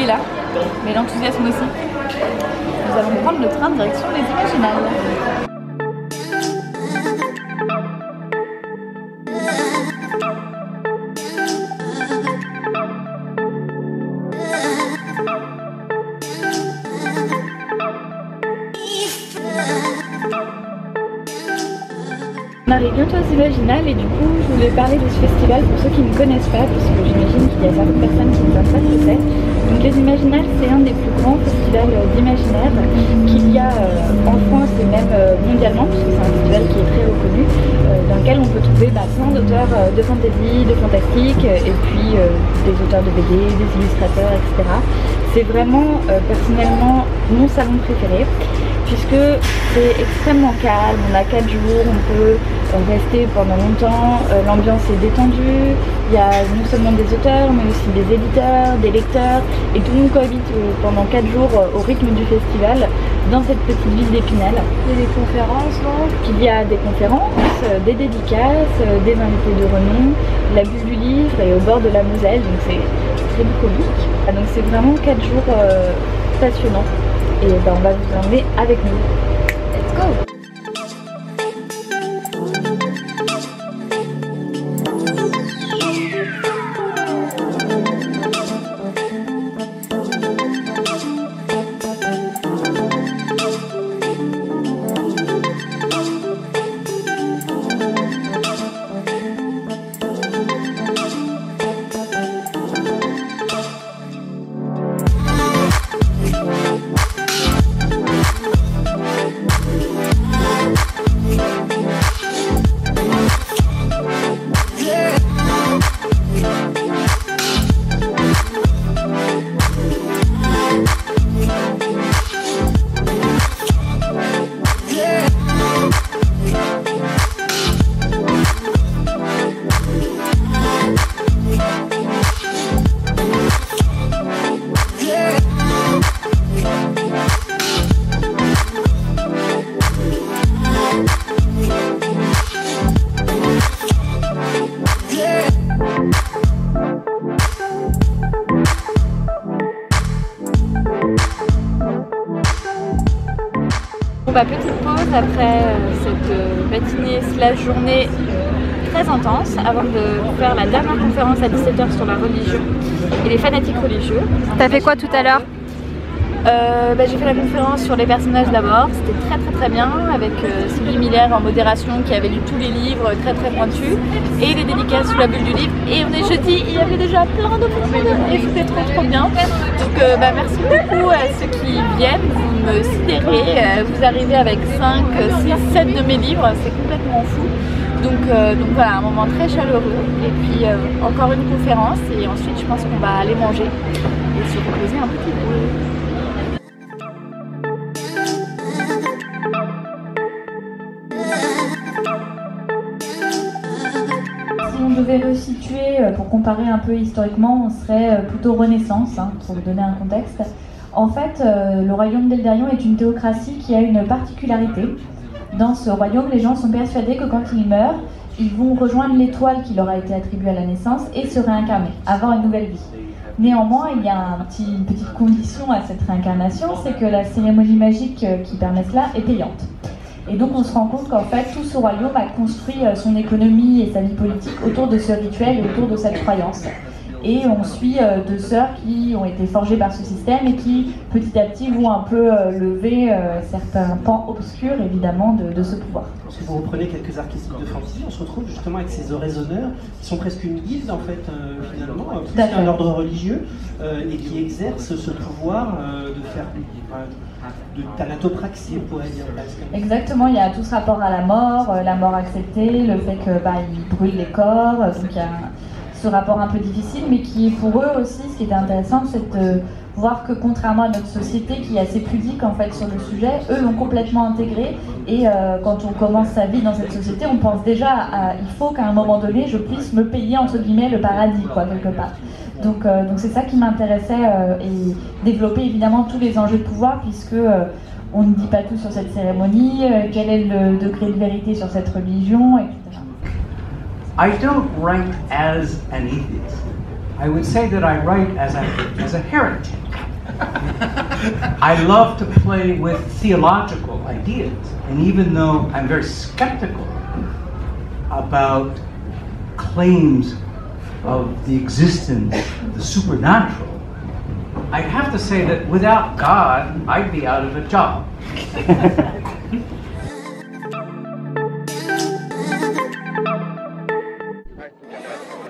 est là, mais l'enthousiasme aussi. Nous allons prendre le train direction les Imaginales. On arrive bientôt aux Imaginales et du coup je voulais parler de ce festival pour ceux qui ne connaissent pas, parce que j'imagine qu'il y a certaines personnes qui ne savent pas ce que c'est. Donc les Imaginales, c'est un des plus grands festivals d'imaginaire qu'il y a en France et même mondialement, puisque c'est un festival qui est très reconnu, dans lequel on peut trouver plein d'auteurs de fantasy, de fantastique, et puis des auteurs de BD, des illustrateurs, etc. C'est vraiment personnellement mon salon préféré, puisque c'est extrêmement calme, on a 4 jours, on peut rester pendant longtemps, l'ambiance est détendue, il y a non seulement des auteurs mais aussi des éditeurs, des lecteurs, et tout le monde cohabite pendant 4 jours au rythme du festival dans cette petite ville d'Épinal. Il y a des conférences, donc il y a des conférences, des dédicaces, des invités de renom, la bulle du livre et au bord de la Moselle, donc c'est très bucolique. Donc c'est vraiment 4 jours passionnants. Et on va vous emmener avec nous. Let's go! Petite pause après cette matinée slash journée très intense avant de faire la dernière conférence à 17 h sur la religion et les fanatiques religieux. T'as fait quoi tout à l'heure? J'ai fait la conférence sur les personnages d'abord, c'était très bien, avec Sylvie Miller en modération qui avait lu tous les livres très pointus, et les dédicaces sous la bulle du livre, et on est jeudi, il y avait déjà plein de monde et c'était trop bien. Donc merci beaucoup à ceux qui viennent, vous me sidérez, vous arrivez avec 5, 6, 7 de mes livres, c'est complètement fou. Donc voilà, un moment très chaleureux, et puis encore une conférence, et ensuite je pense qu'on va aller manger et se reposer un petit peu. Si on devait resituer, pour comparer un peu historiquement, on serait plutôt Renaissance, pour vous donner un contexte. En fait, le royaume d'Eldarion est une théocratie qui a une particularité. Dans ce royaume, les gens sont persuadés que quand ils meurent, ils vont rejoindre l'étoile qui leur a été attribuée à la naissance et se réincarner, avoir une nouvelle vie. Néanmoins, il y a une petite condition à cette réincarnation, c'est que la cérémonie magique qui permet cela est payante. Et donc on se rend compte qu'en fait, tout ce royaume a construit son économie et sa vie politique autour de ce rituel et autour de cette croyance. Et on suit deux sœurs qui ont été forgées par ce système et qui, petit à petit, vont un peu lever certains pans obscurs, évidemment, de ce pouvoir. Si vous reprenez quelques archétypes de fantasy, on se retrouve justement avec ces oraisonneurs qui sont presque une guilde, en fait, finalement, plus qu'un ordre religieux, et qui exercent ce pouvoir de faire de thanatopraxie, on pourrait dire. Exactement, il y a tout ce rapport à la mort acceptée, le fait qu'ils brûlent les corps, donc il y a ce rapport un peu difficile, mais qui pour eux aussi, ce qui était intéressant, c'est de voir que contrairement à notre société qui est assez pudique en fait sur le sujet, eux l'ont complètement intégré, et quand on commence sa vie dans cette société, on pense déjà à il faut qu'à un moment donné je puisse me payer entre guillemets le paradis, quoi, quelque part. Donc c'est ça qui m'intéressait, et développer évidemment tous les enjeux de pouvoir, puisque on ne dit pas tout sur cette cérémonie, quel est le degré de vérité sur cette religion, etc. I don't write as an atheist. I would say that I write as a heretic. I love to play with theological ideas, and even though I'm very skeptical about claims of the existence of the supernatural, I have to say that without God, I'd be out of a job.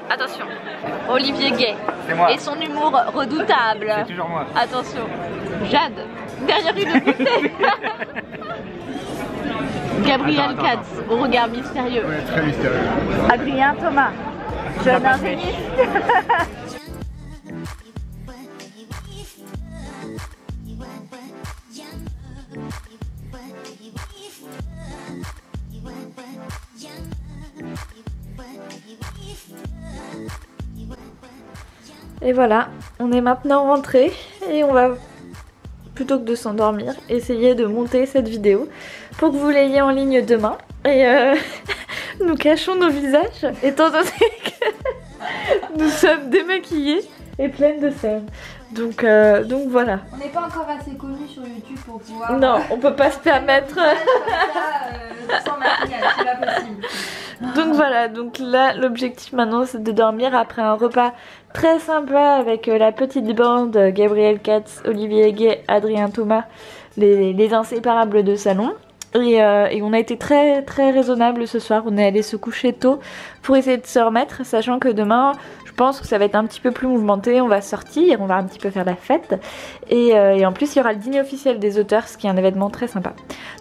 Attention, Olivier Gay et son humour redoutable. C'est toujours moi. Attention, Jade, derrière une bouteille. Gabriel Katz, au regard mystérieux. Ouais, très mystérieux. Adrien Thomas, jeune ingénieur. Et voilà, on est maintenant rentré et on va, plutôt que de s'endormir, essayer de monter cette vidéo pour que vous l'ayez en ligne demain. Et nous cachons nos visages étant donné que nous sommes démaquillés et pleines de sève. Donc voilà. On n'est pas encore assez connus sur YouTube pour pouvoir... Non, on peut pas se permettre. Sans maquillage, c'est pas possible. Donc voilà, donc là l'objectif maintenant c'est de dormir après un repas très sympa avec la petite bande Gabriel Katz, Olivier Gay, Adrien Thomas, les inséparables de salon. Et on a été très raisonnable ce soir, on est allé se coucher tôt pour essayer de se remettre, sachant que demain je pense que ça va être un petit peu plus mouvementé, on va sortir, on va un petit peu faire la fête et en plus il y aura le dîner officiel des auteurs, ce qui est un événement très sympa.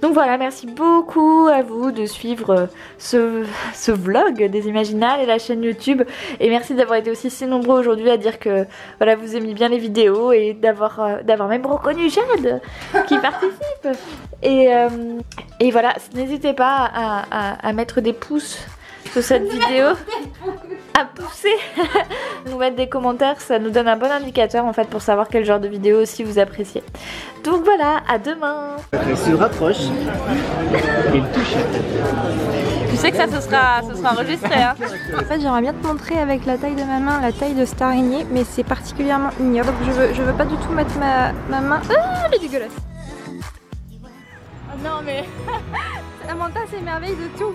Donc voilà, merci beaucoup à vous de suivre ce vlog des Imaginales et la chaîne YouTube, et merci d'avoir été aussi si nombreux aujourd'hui à dire que voilà, vous aimez bien les vidéos et d'avoir même reconnu Jade qui participe. Et voilà, n'hésitez pas à mettre des pouces sur cette vidéo, à pousser, nous mettre des commentaires, ça nous donne un bon indicateur en fait pour savoir quel genre de vidéo aussi vous appréciez. Donc voilà, à demain. Elle se rapproche et touche. Tu sais que ça ce sera enregistré hein. En fait j'aimerais bien te montrer avec la taille de ma main, la taille de cette araignée, mais c'est particulièrement ignoble. Donc je veux pas du tout mettre ma main. Ah, elle est dégueulasse. Oh non mais Samantha s'émerveille de tout.